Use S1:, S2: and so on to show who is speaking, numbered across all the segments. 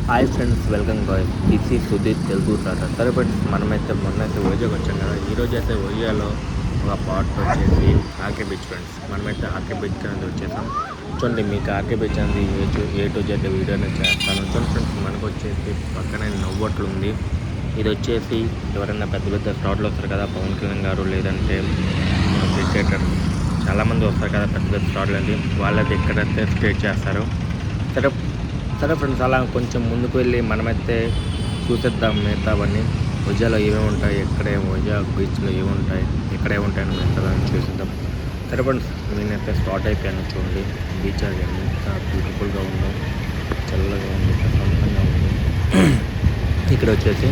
S1: Hi friends, welcome boy. This ఈ Sudheer Telugu starter. సరే friends, మనమైతే మొన్నైతే వైజాగ్ వచ్చాం కదా. ఈరోజు అయితే వైజాగ్లో ఒక పార్ట్ వచ్చేసి ఆర్కే బీచ్. ఫ్రెండ్స్, మనమైతే ఆర్కే బీచ్ అనేది వచ్చేసాం. చూడండి, మీకు ఆర్కే బీచ్ అనేది ఏ టు జెడ్ వీడియో అనేది చేస్తాను. చూడండి ఫ్రెండ్స్, మనకు వచ్చేసి పక్కనే నవ్వొట్లు ఉంది. ఇది వచ్చేసి ఎవరైనా పెద్ద పెద్ద స్టార్ట్లు వస్తారు కదా, పవన్ కళ్యాణ్ గారు లేదంటే క్రికెటర్ చాలామంది వస్తారు కదా పెద్ద పెద్ద స్టార్ట్లు అండి, వాళ్ళైతే ఇక్కడైతే స్టే చేస్తారు. సరే సరే ఫ్రెండ్స్, అలా కొంచెం ముందుకు వెళ్ళి మనమైతే చూసేద్దాం మిగతావన్నీ. వైజాగ్లో ఏమేమి ఉంటాయి, వైజాగ్ బీచ్లో ఏముంటాయి, ఎక్కడే ఉంటాయని మిగతాదని చూసేద్దాం. సరే ఫ్రెండ్స్, నేనైతే స్టార్ట్ అయిపోయాను. చూడండి, బీచ్ అది ఎంత బ్యూటిఫుల్గా ఉందో, చల్లగా ఉంది, ప్రశాంతంగా ఉంది ఇక్కడ వచ్చేసి.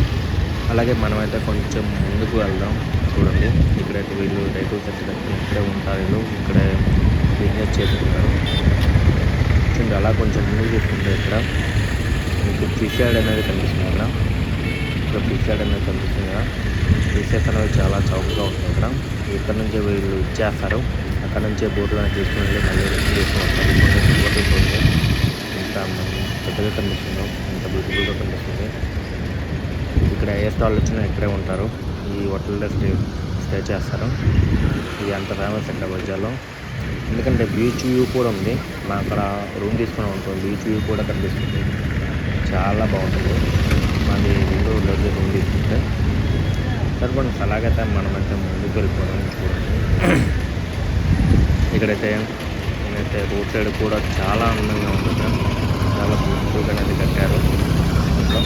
S1: అలాగే మనమైతే కొంచెం ముందుకు వెళ్దాం. చూడండి, ఇక్కడైతే వీళ్ళు రైతు కట్టుకొని ఇక్కడే ఉంటారు. వీళ్ళు ఇక్కడే బిజినెస్ చేసుకుంటారు. చూడండి, అలా కొంచెం ముందుకు తీసుకుంటే ఇక్కడ మీకు ఫిష్ యార్డ్ అనేది కనిపిస్తుంది కదా. ఇక్కడ ఫిష్ యార్డ్ అనేది కనిపిస్తుంది కదా. ఫిషెస్ అనేవి చాలా చౌకగా ఉంటాయి ఇక్కడ నుంచే వీళ్ళు ఇచ్చేస్తారు. అక్కడ నుంచే బోట్లో తీసుకుని వెళ్ళి మళ్ళీ రిటర్న్ తీసుకుని వస్తారు. చూడండి, ఎంత పెద్దగా కనిపిస్తుందో, ఎంత బ్యూటిఫుల్గా కనిపిస్తుంది. ఇక్కడ ఏ స్టాల్ వచ్చినా ఇక్కడే ఉంటారు. ఈ హోటల్లో స్టే చేస్తారు. ఇది అంత ఫేమస్ ఇక్కడ వైజాగ్లో. ఎందుకంటే బీచ్ వ్యూ కూడా ఉంది. మనం అక్కడ రూమ్ తీసుకుని ఉంటాం, బీచ్ వ్యూ కూడా కనిపిస్తుంది. చాలా బాగుంటుంది. మాది విండోలోకి రూమ్ తీసుకుంటే. సరిపడి అలాగైతే మనమైతే ముందుకు వెళ్ళిపోవడం. చూడండి, ఇక్కడైతే నేనైతే రోడ్ సైడ్ కూడా చాలా అందంగా ఉంటుంది. చాలా బ్యూటిఫుల్గా అనేది కట్టారు ఇంట్లో.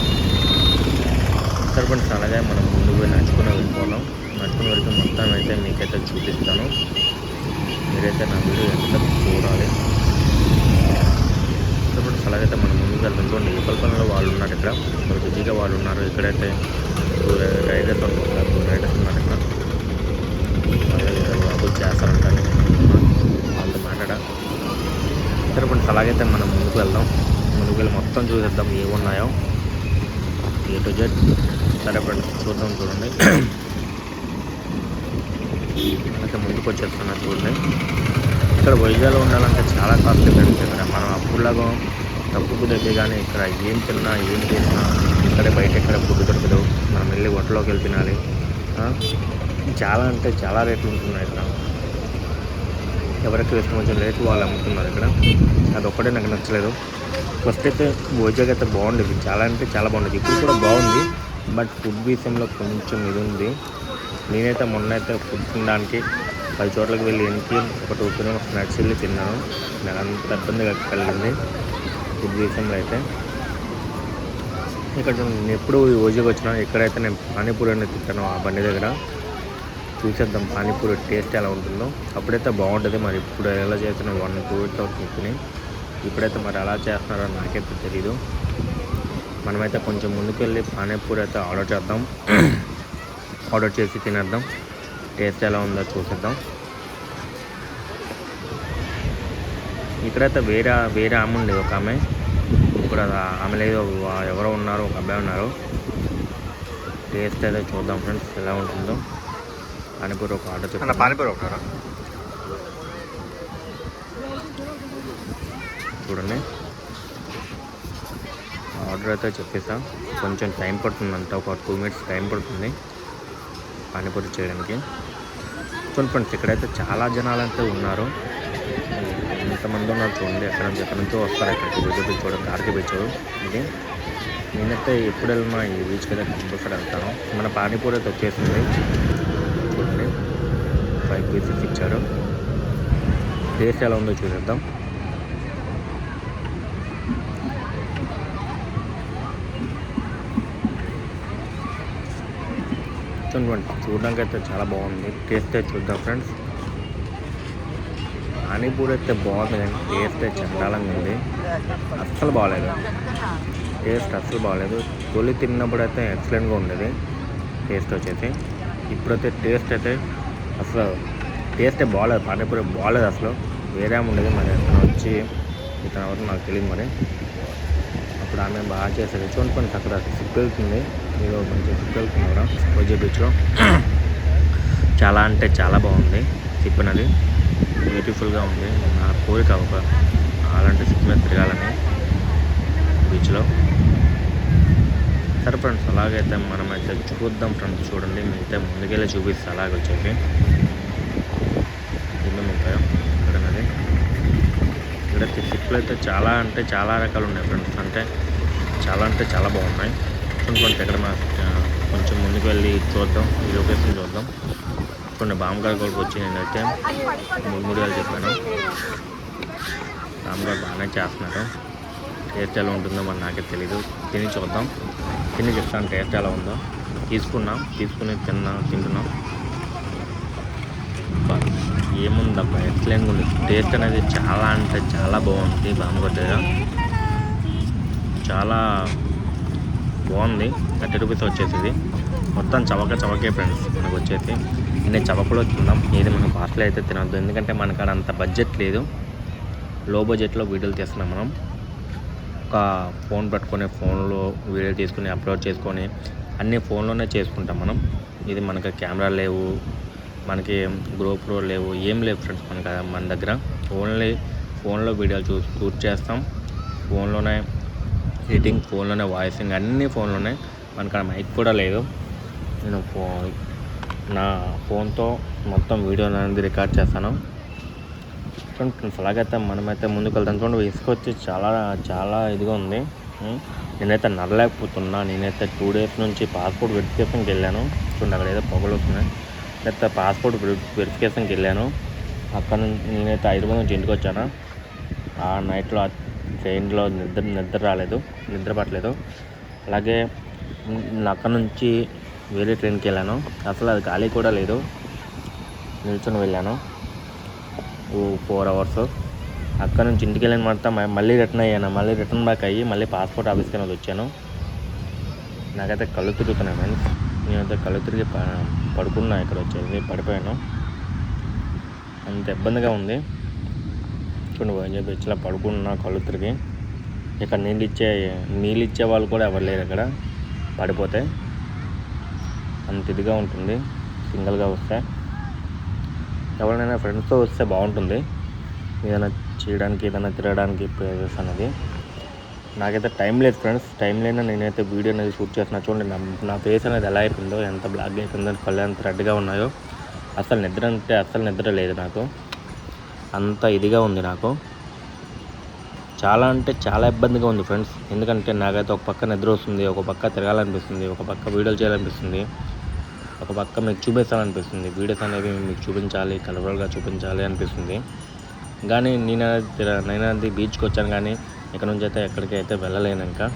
S1: సరిపడి అలాగే మనం ముందుకు వెళ్ళి నడుచుకుని వెళ్ళిపోవడం. నడుచుకుని వెళ్తే మొత్తం అయితే మీకైతే చూపిస్తాను. మీరైతే నా వీడియో ఎంత చూడాలి. ఇప్పుడు అలాగైతే మనం ముందుకు వెళ్తాం. చూడండి, యువకల్పనలో వాళ్ళు ఉన్నారు. ఇక్కడ బిజీగా వాళ్ళు ఉన్నారు. ఇక్కడైతే రైడర్స్ అనుకుంటారు, రైడర్స్ ఉన్నారు ఇక్కడ. అలాగే అభివృద్ధి చేస్తారంటారు, వాళ్ళతో మాట్లాడా. సరే ఫ్రెండ్స్, అలాగైతే మనం ముందుకు వెళ్దాం. ముందుకు వెళ్ళి మొత్తం చూసేద్దాం ఏమున్నాయో ఏ టు జెడ్. సరే ఫ్రెండ్స్, చూద్దాం. చూడండి, అయితే ముందుకు వచ్చేస్తున్నారు. చూడండి, ఇక్కడ వైజాగ్లో ఉండాలంటే చాలా కాస్ట్లీ ఫ్రెండ్స్. ఇక్కడ మనం అప్పుడులాగా తక్కువ దగ్గర, కానీ ఇక్కడ ఏం తిన్నా ఏం చేసినా ఇక్కడే, బయట ఎక్కడ ఫుడ్ దొరకదు. మనం వెళ్ళి హోటల్లోకి వెళ్ళి తినాలి. చాలా అంటే చాలా రేట్లు ఉంటున్నాయి ఇక్కడ. ఎవరికి ఇష్టం వచ్చిన రేట్లు వాళ్ళు అమ్ముతున్నారు ఇక్కడ. అదొక్కటే నాకు నచ్చలేదు. ఫస్ట్ అయితే వైజాగ్ అయితే బాగుండేది, చాలా అంటే చాలా బాగుండేది. ఇప్పుడు కూడా బాగుంది, బట్ ఫుడ్ విషయంలో కొంచెం ఇది ఉంది. నేనైతే మొన్న అయితే ఫుడ్ తినడానికి 10 చోట్లకి వెళ్ళి ఎనికి ఒక 2 కిలోమీటర్స్ నడిచి వెళ్ళి తిన్నాను. నాకు అంత ఇబ్బందిగా కలిగింది ఫుడ్ విషయంలో అయితే. ఇక్కడ నేను ఎప్పుడు వైజాగ్ వచ్చినా ఇక్కడైతే నేను పానీపూరి అనేది తింటాను ఆ బండి దగ్గర. చూసేద్దాం పానీపూరి టేస్ట్ ఎలా ఉంటుందో. అప్పుడైతే బాగుంటుంది. మరి ఇప్పుడు ఎలా చేస్తున్నా 1-2 వీక్స్ అవుతుంది తిని. ఇప్పుడైతే మరి ఎలా చేస్తున్నారో నాకైతే తెలీదు. మనమైతే కొంచెం ముందుకు వెళ్ళి పానీపూరి అయితే ఆర్డర్ చేద్దాం. ఆర్డర్ చేసి తినేద్దాం. టేస్ట్ ఎలా ఉందో చూసేద్దాం. ఇక్కడైతే వేరే ఆమె ఉండేది, ఒక ఆమె. ఇప్పుడు ఆమె లేదు, ఎవరో ఉన్నారు, ఒక అబ్బాయి ఉన్నారు. టేస్ట్ అయితే చూద్దాం ఫ్రెండ్స్ ఎలా ఉంటుందో. పానీపూరి ఒక ఆర్డర్ చేద్దాం. పానీపూరి ఒక చూడండి, ఆర్డర్ అయితే చెప్పేసా. కొంచెం టైం పడుతుందంట, ఒక 2 మినిట్స్ టైం పడుతుంది పానీపూరి చేయడానికి. చూడండి ఫ్రెండ్స్, ఇక్కడైతే చాలా జనాలు అయితే ఉన్నారు. ఎంతమంది ఉన్నారు చూడండి. ఎక్కడి నుంచో వస్తారు ఇక్కడికి. వైజాగ్ బీచ్ చూడండి, ఆర్కే బీచ్ ఇది. నేనైతే ఎప్పుడు వెళ్ళినా ఈ బీచ్కి అయితే కంపల్సరీ వెళ్తాను. మన పానీపూరి అయితే వచ్చేసింది. చూడండి, 5 పీసెస్ ఇచ్చారు. టేస్ట్ ఎలా ఉందో చూసేద్దాం. చూడడానికి అయితే చాలా బాగుంది. టేస్ట్ అయితే చూద్దాం ఫ్రెండ్స్. పానీపూరి అయితే బాగుంది, కానీ టేస్ట్ అయితే చండాలంగా ఉంది. అస్సలు బాగాలేదు, టేస్ట్ అస్సలు బాగాలేదు. తొలి తిన్నప్పుడు అయితే ఎక్సలెంట్గా ఉండేది టేస్ట్ వచ్చేసి. ఇప్పుడైతే టేస్ట్ అయితే అసలు టేస్టే బాగాలేదు. పానీపూరి బాగాలేదు అసలు. వేరే ఉండేది. మరి అతను వచ్చి ఇతను ఎవరు నాకు తెలియదు. మరి అప్పుడు ఆమె బాగా చేసేది. చూడండి, అక్కడ సిప్ వెళ్తుంది. మీరు మంచిగా సిప్ వెళ్తుంది కూడా వైజాగ్ బీచ్లో. చాలా అంటే చాలా బాగుంది సిప్ అనేది. బ్యూటిఫుల్గా ఉంది. నా కోరిక ఒక అలాంటి సిప్ మీద తిరగాలని బీచ్లో. సరే ఫ్రెండ్స్, అలాగైతే మనమైతే చూద్దాం ఫ్రెండ్స్. చూడండి, మీరైతే ముందుకెళ్ళి చూపిస్తే అలాగ వచ్చేసి ఏమేమి ఉంటాయో ఇక్కడనేది. ఇక్కడైతే సిప్లు అయితే చాలా అంటే చాలా రకాలు ఉన్నాయి ఫ్రెండ్స్. అంటే చాలా బాగున్నాయి. చూడండి, ఇక్కడ కొంచెం ముందుకు వెళ్ళి చూద్దాం, ఈ లొకేషన్ చూద్దాం. కొన్ని బామ్మగారి కొరకు వచ్చి నేనైతే 3 వేలు చెప్పాను. బామ్మగారు బాగానే చేస్తున్నారు. టేస్ట్ ఎలా ఉంటుందో మరి నాకే తెలీదు. తిని చూద్దాం, తిని చెప్తాను టేస్ట్ ఎలా ఉందో. తీసుకుని తింటున్నాం. ఏముందబ్బా, ఎక్సలెంట్గా ఉంది. టేస్ట్ అనేది చాలా అంటే చాలా బాగుంది. బామ్మగారి దగ్గర చాలా బాగుంది. 30 రూపీస్ వచ్చేసి మొత్తం చవకే ఫ్రెండ్స్. మనకు వచ్చేసి నేను చవకలో తిందాం. ఏది మనం కాస్ట్లీ అయితే తినద్దు, ఎందుకంటే మనకాడ అంత బడ్జెట్ లేదు. లో బడ్జెట్లో వీడియోలు తీస్తున్నాం మనం. ఒక ఫోన్ పట్టుకొని ఫోన్లో వీడియో తీసుకుని అప్లోడ్ చేసుకొని అన్నీ ఫోన్లోనే చేసుకుంటాం మనం. ఇది మనకి కెమెరా లేవు, మనకి GoPro లేవు, ఏం లేవు ఫ్రెండ్స్ మన దగ్గర. ఓన్లీ ఫోన్లో వీడియోలు షూట్ చేస్తాం. ఫోన్లోనే ఎడిటింగ్, ఫోన్లోనే వాయిసింగ్, అన్నీ ఫోన్లోనే. మనకు మైక్ కూడా లేదు. నేను నా ఫోన్తో మొత్తం వీడియో అనేది రికార్డ్ చేస్తాను. ఫ్రెండ్స్, అలాగైతే మనమైతే ముందుకు వెళ్తాం. చూడండి, ఇసుక వచ్చి చాలా ఇదిగా ఉంది. నేనైతే నడలేకపోతున్నా. నేనైతే 2 డేస్ నుంచి పాస్పోర్ట్ వెరిఫికేషన్కి వెళ్ళాను. చూడండి, అక్కడ ఏదో పొగలు వస్తున్నాయి. నేనైతే పాస్పోర్ట్ వెరిఫికేషన్కి వెళ్ళాను. అక్కడ నుంచి నేనైతే 5 నుంచి ఇంటికి వచ్చాను. ఆ నైట్లో ట్రైన్లో నిద్ర రాలేదు, నిద్ర పట్టలేదు. అలాగే అక్కడ నుంచి వేరే ట్రైన్కి వెళ్ళాను. అసలు అది ఖాళీ కూడా లేదు. నిల్చొని వెళ్ళాను 4 అవర్స్. అక్కడ నుంచి ఇంటికి వెళ్ళిన మొత్తం మళ్ళీ రిటర్న్ అయ్యాను. మళ్ళీ రిటర్న్ బ్యాక్ అయ్యి మళ్ళీ పాస్పోర్ట్ ఆఫీస్కి అనేది వచ్చాను. నాకైతే కళ్ళు తిరుగుతున్నాయి ఫ్రెండ్స్. నేనైతే కళ్ళు తిరిగి పడుకున్నా. ఇక్కడ వచ్చేది పడిపోయాను. అంత ఇబ్బందిగా ఉంది. చూడండి, వైజాగ్ బీచ్లో పడుకున్నా కళ్ళు తిరిగి. ఇక్కడ నీళ్ళు ఇచ్చే వాళ్ళు కూడా ఎవరు లేరు ఇక్కడ. పడిపోతే అంత ఇదిగా ఉంటుంది. సింగిల్గా వస్తే, ఎవరైనా ఫ్రెండ్స్తో వస్తే బాగుంటుంది. ఏదైనా చేయడానికి, ఏదైనా తిరగడానికి ప్లేసెస్ అనేది. నాకైతే టైం లేదు ఫ్రెండ్స్. టైం లేనా నేనైతే వీడియో అనేది షూట్ చేస్తున్నా. చూడండి, నా ఫేస్ అనేది ఎలా అయిపోయిందో, ఎంత బ్లాక్ అయిపోయిందో, కళ్ళు ఎంత రెడ్గా ఉన్నాయో. అసలు నిద్ర లేదు నాకు. అంత ఇదిగా ఉంది నాకు. చాలా అంటే చాలా ఇబ్బందిగా ఉంది ఫ్రెండ్స్. ఎందుకంటే నాకైతే ఒక పక్క నిద్ర వస్తుంది, ఒక పక్క తిరగాలనిపిస్తుంది, ఒక పక్క వీడియోలు చేయాలనిపిస్తుంది, ఒక పక్క మీకు చూపించాలనిపిస్తుంది. వీడియోస్ అనేవి మీకు చూపించాలి, కలర్ఫుల్గా చూపించాలి అనిపిస్తుంది. కానీ నేనది బీచ్కి వచ్చాను, కానీ ఇక్కడ నుంచి అయితే ఎక్కడికి అయితే వెళ్ళలేను. ఇంకా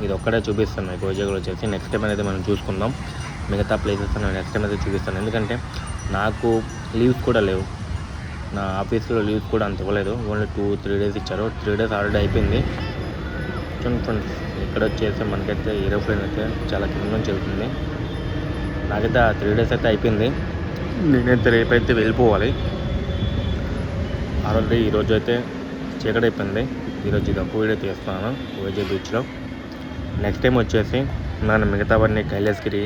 S1: ఇది ఒక్కడే చూపిస్తాను మీకు వైజాగ్లో వచ్చేసి. నెక్స్ట్ టైం అనేది మనం చూసుకుందాం. మిగతా ప్లేసెస్ నేను నెక్స్ట్ టైం అయితే చూపిస్తాను. ఎందుకంటే నాకు లీవ్స్ కూడా లేవు. నా ఆఫీస్లో లీవ్స్ కూడా అంత ఇవ్వలేదు. ఓన్లీ 2-3 డేస్ ఇచ్చారు. 3 డేస్ ఆల్రెడీ అయిపోయింది. చూడండి ఫ్రెండ్స్, ఇక్కడ వచ్చేసి మనకైతే ఏరోప్లేన్ అయితే చాలా కింద నుంచి వెళ్తుంది. నాకైతే ఆ 3 డేస్ అయితే అయిపోయింది. నేనైతే రేపైతే వెళ్ళిపోవాలి. ఆల్రెడీ ఈరోజు అయితే చీకటి అయిపోయింది. ఈరోజు ఇది ఒక వీడియో తీస్తున్నాను వైజాగ్ బీచ్లో. నెక్స్ట్ టైం వచ్చేసి నేను మిగతావన్నీ కైలాసగిరి,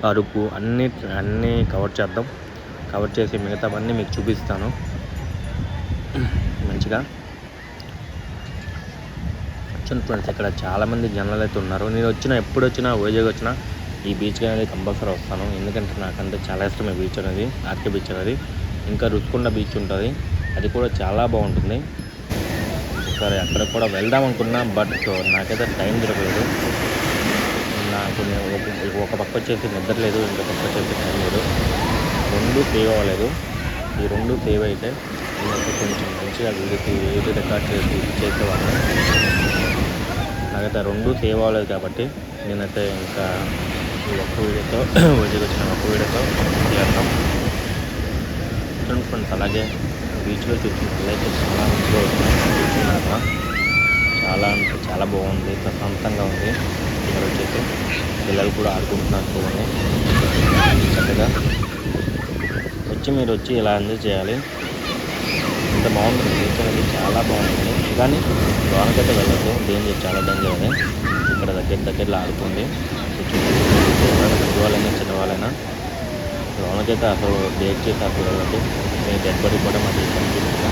S1: అరకు అన్నీ కవర్ చేసి మిగతావన్నీ మీకు చూపిస్తాను మంచిగా. చూడండి ఫ్రెండ్స్, ఇక్కడ చాలామంది జనాలు అయితే ఉన్నారు. నేను ఎప్పుడు వచ్చినా వైజాగ్ వచ్చినా ఈ బీచ్కి అనేది కంపల్సరీ వస్తాను. ఎందుకంటే నాకంటే చాలా ఇష్టం ఈ బీచ్ అనేది, ఆర్కే బీచ్ అనేది. ఇంకా రుచికొండ బీచ్ ఉంటుంది, అది కూడా చాలా బాగుంటుంది. సరే, అక్కడ కూడా వెళ్దాం అనుకున్నా, బట్ నాకైతే టైం దొరకలేదు. నాకు ఒక పక్క వచ్చేసి నిద్ర లేదు, ఇంకో పక్క వచ్చేసి టైం లేదు. 2 సేవ్ అవ్వలేదు. ఈ 2 సేవ్ అయితే నేనైతే కొంచెం మంచిగా వీడియో రికార్డ్ చేసేవాడిని. నాకైతే 2 సేవ్ అవ్వలేదు కాబట్టి నేనైతే ఇంకా ఈ ఒక్క వీడియోతో వైజాగ్ వచ్చిన ఒక్క వీడియోతో చేద్దాం. ఫ్రెండ్స్, అలాగే బీచ్లో చూసిన పిల్లలైతే చాలా మంచిగా చూస్తున్నాక చాలా అంటే చాలా బాగుంది, ప్రశాంతంగా ఉంది. ఇక్కడ వచ్చేసి పిల్లలు కూడా ఆడుకుంటున్నారు. చూడండి, చక్కగా మీరు వచ్చి ఇలా ఎంజాయ్ చేయాలి. ఇంత బాగుంటుంది బీచ్ అనేది, చాలా బాగుంటుంది. కానీ లోనకైతే వెళ్ళదు, చాలా డేంజర్ అది. ఇక్కడ దగ్గరలో ఆడుతుంది. పెద్దవాళ్ళైనా చిన్నవాళ్ళైనా లోనకైతే అసలు డేట్ చేసి అసలు వెళ్ళదు. నేను డెడ్ బాడీ కూడా మాకు కనిపిస్తుందా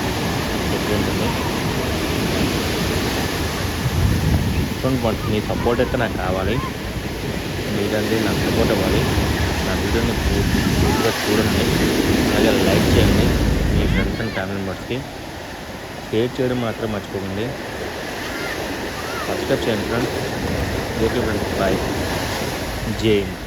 S1: ఉంటుంది. చూడండి, మీ సపోర్ట్ అయితే నాకు కావాలి. మీరందరూ నాకు సపోర్ట్ అవ్వాలి. నా వీడియోని పూర్తిగా చూడండి, అలాగే లైక్ చేయండి, మీ ఫ్రెండ్స్ అండ్ ఫ్యామిలీ మెంబర్స్కి షేర్ చేయడం మాత్రం మర్చిపోకండి. సబ్స్క్రైబ్ చేయండి ఫ్రెండ్స్. Okay friends, bye. జై హింద్.